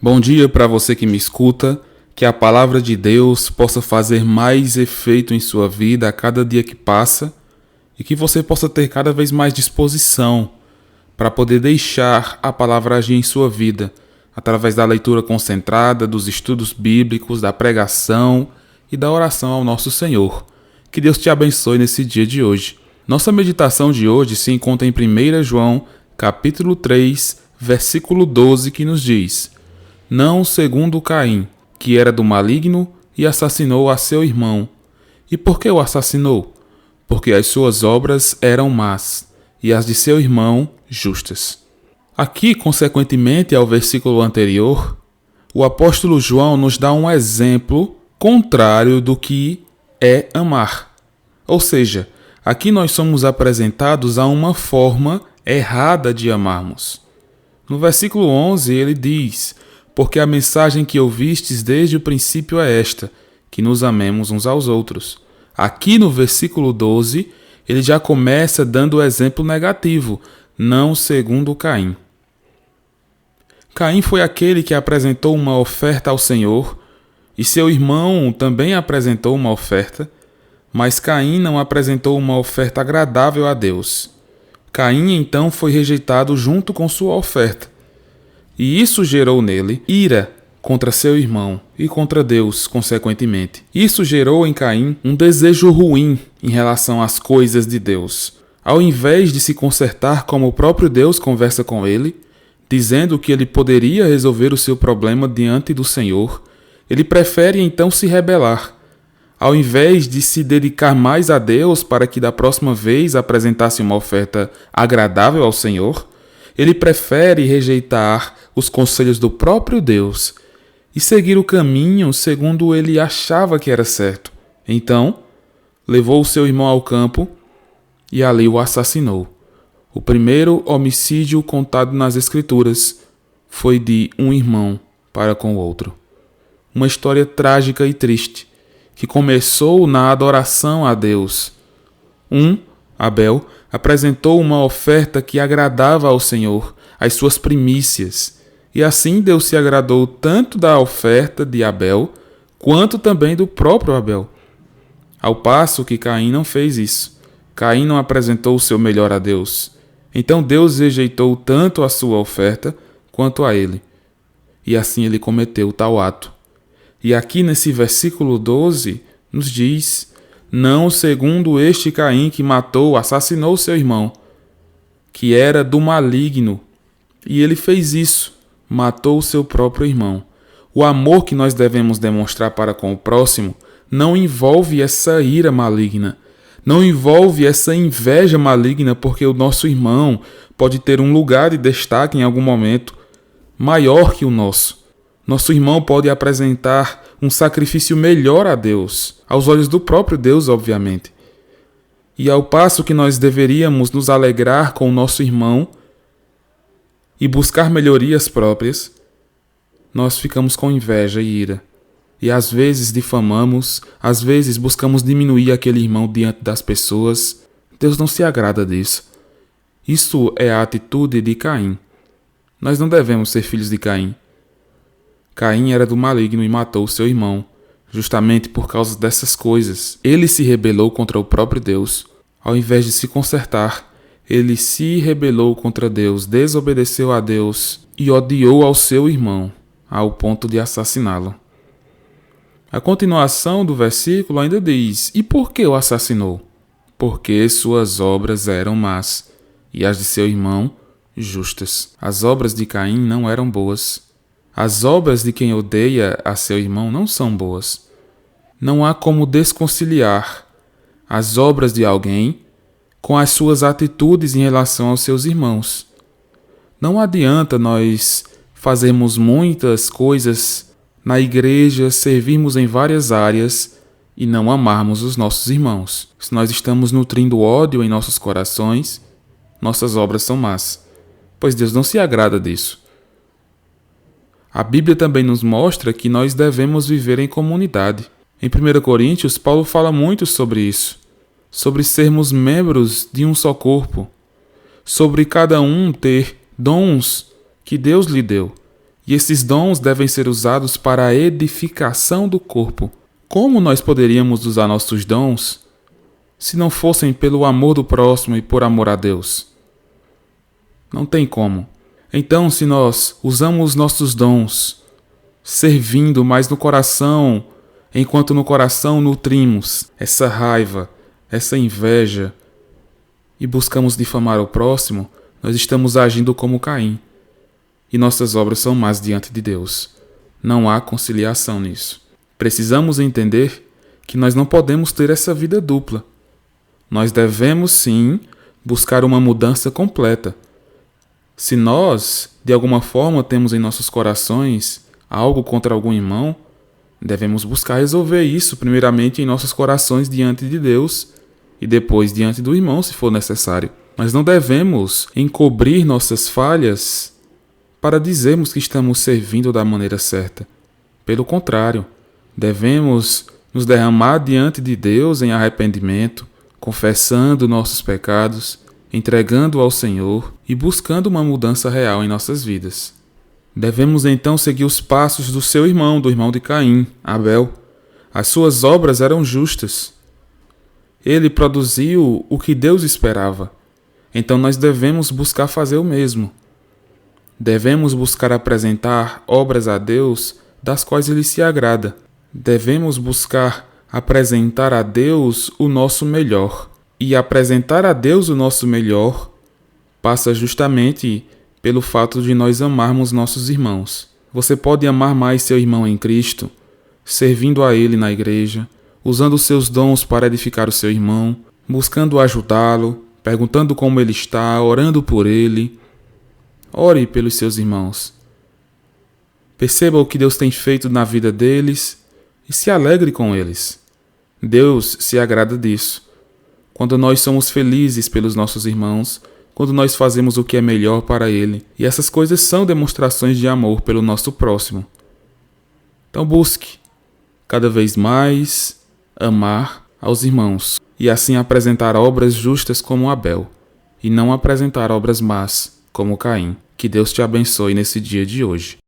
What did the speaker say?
Bom dia para você que me escuta, que a palavra de Deus possa fazer mais efeito em sua vida a cada dia que passa e que você possa ter cada vez mais disposição para poder deixar a palavra agir em sua vida, através da leitura concentrada, dos estudos bíblicos, da pregação e da oração ao nosso Senhor. Que Deus te abençoe nesse dia de hoje. Nossa meditação de hoje se encontra em 1 João, capítulo 3, versículo 12, que nos diz: não segundo Caim, que era do maligno e assassinou a seu irmão. E por que o assassinou? Porque as suas obras eram más, e as de seu irmão justas. Aqui, consequentemente ao versículo anterior, o apóstolo João nos dá um exemplo contrário do que é amar. Ou seja, aqui nós somos apresentados a uma forma errada de amarmos. No versículo 11 ele diz: porque a mensagem que ouvistes desde o princípio é esta, que nos amemos uns aos outros. Aqui no versículo 12, ele já começa dando o exemplo negativo, não segundo Caim. Caim foi aquele que apresentou uma oferta ao Senhor, e seu irmão também apresentou uma oferta, mas Caim não apresentou uma oferta agradável a Deus. Caim então foi rejeitado junto com sua oferta. E isso gerou nele ira contra seu irmão e contra Deus, consequentemente. Isso gerou em Caim um desejo ruim em relação às coisas de Deus. Ao invés de se consertar como o próprio Deus conversa com ele, dizendo que ele poderia resolver o seu problema diante do Senhor, ele prefere então se rebelar. Ao invés de se dedicar mais a Deus para que da próxima vez apresentasse uma oferta agradável ao Senhor, ele prefere rejeitar os conselhos do próprio Deus e seguir o caminho segundo ele achava que era certo. Então, levou o seu irmão ao campo e ali o assassinou. O primeiro homicídio contado nas Escrituras foi de um irmão para com o outro. Uma história trágica e triste, que começou na adoração a Deus. Abel, apresentou uma oferta que agradava ao Senhor, as suas primícias, e assim Deus se agradou tanto da oferta de Abel, quanto também do próprio Abel. Ao passo que Caim não fez isso. Caim não apresentou o seu melhor a Deus. Então Deus rejeitou tanto a sua oferta, quanto a ele. E assim ele cometeu tal ato. E aqui nesse versículo 12, nos diz: não segundo este Caim que assassinou seu irmão, que era do maligno. E ele fez isso, matou o seu próprio irmão. O amor que nós devemos demonstrar para com o próximo não envolve essa ira maligna, não envolve essa inveja maligna, porque o nosso irmão pode ter um lugar de destaque em algum momento maior que o nosso. Nosso irmão pode apresentar um sacrifício melhor a Deus, aos olhos do próprio Deus, obviamente. E ao passo que nós deveríamos nos alegrar com o nosso irmão e buscar melhorias próprias, nós ficamos com inveja e ira. E às vezes difamamos, às vezes buscamos diminuir aquele irmão diante das pessoas. Deus não se agrada disso. Isso é a atitude de Caim. Nós não devemos ser filhos de Caim. Caim era do maligno e matou seu irmão, justamente por causa dessas coisas. Ele se rebelou contra o próprio Deus. Ao invés de se consertar, ele se rebelou contra Deus, desobedeceu a Deus e odiou ao seu irmão, ao ponto de assassiná-lo. A continuação do versículo ainda diz: e por que o assassinou? Porque suas obras eram más, e as de seu irmão justas. As obras de Caim não eram boas. As obras de quem odeia a seu irmão não são boas. Não há como desconciliar as obras de alguém com as suas atitudes em relação aos seus irmãos. Não adianta nós fazermos muitas coisas na igreja, servirmos em várias áreas e não amarmos os nossos irmãos. Se nós estamos nutrindo ódio em nossos corações, nossas obras são más, pois Deus não se agrada disso. A Bíblia também nos mostra que nós devemos viver em comunidade. Em 1 Coríntios, Paulo fala muito sobre isso, sobre sermos membros de um só corpo, sobre cada um ter dons que Deus lhe deu. E esses dons devem ser usados para a edificação do corpo. Como nós poderíamos usar nossos dons se não fossem pelo amor do próximo e por amor a Deus? Não tem como. Então, se nós usamos nossos dons servindo mais no coração, enquanto no coração nutrimos essa raiva, essa inveja e buscamos difamar o próximo, nós estamos agindo como Caim. E nossas obras são más diante de Deus. Não há conciliação nisso. Precisamos entender que nós não podemos ter essa vida dupla. Nós devemos sim buscar uma mudança completa. Se nós, de alguma forma, temos em nossos corações algo contra algum irmão, devemos buscar resolver isso primeiramente em nossos corações diante de Deus e depois diante do irmão, se for necessário. Mas não devemos encobrir nossas falhas para dizermos que estamos servindo da maneira certa. Pelo contrário, devemos nos derramar diante de Deus em arrependimento, confessando nossos pecados, entregando ao Senhor e buscando uma mudança real em nossas vidas. Devemos então seguir os passos do seu irmão, do irmão de Caim, Abel. As suas obras eram justas. Ele produziu o que Deus esperava. Então nós devemos buscar fazer o mesmo. Devemos buscar apresentar obras a Deus das quais Ele se agrada. Devemos buscar apresentar a Deus o nosso melhor. E apresentar a Deus o nosso melhor passa justamente pelo fato de nós amarmos nossos irmãos. Você pode amar mais seu irmão em Cristo, servindo a Ele na igreja, usando os seus dons para edificar o seu irmão, buscando ajudá-lo, perguntando como ele está, orando por ele. Ore pelos seus irmãos. Perceba o que Deus tem feito na vida deles e se alegre com eles. Deus se agrada disso. Quando nós somos felizes pelos nossos irmãos, quando nós fazemos o que é melhor para ele. E essas coisas são demonstrações de amor pelo nosso próximo. Então busque cada vez mais amar aos irmãos e assim apresentar obras justas como Abel e não apresentar obras más como Caim. Que Deus te abençoe nesse dia de hoje.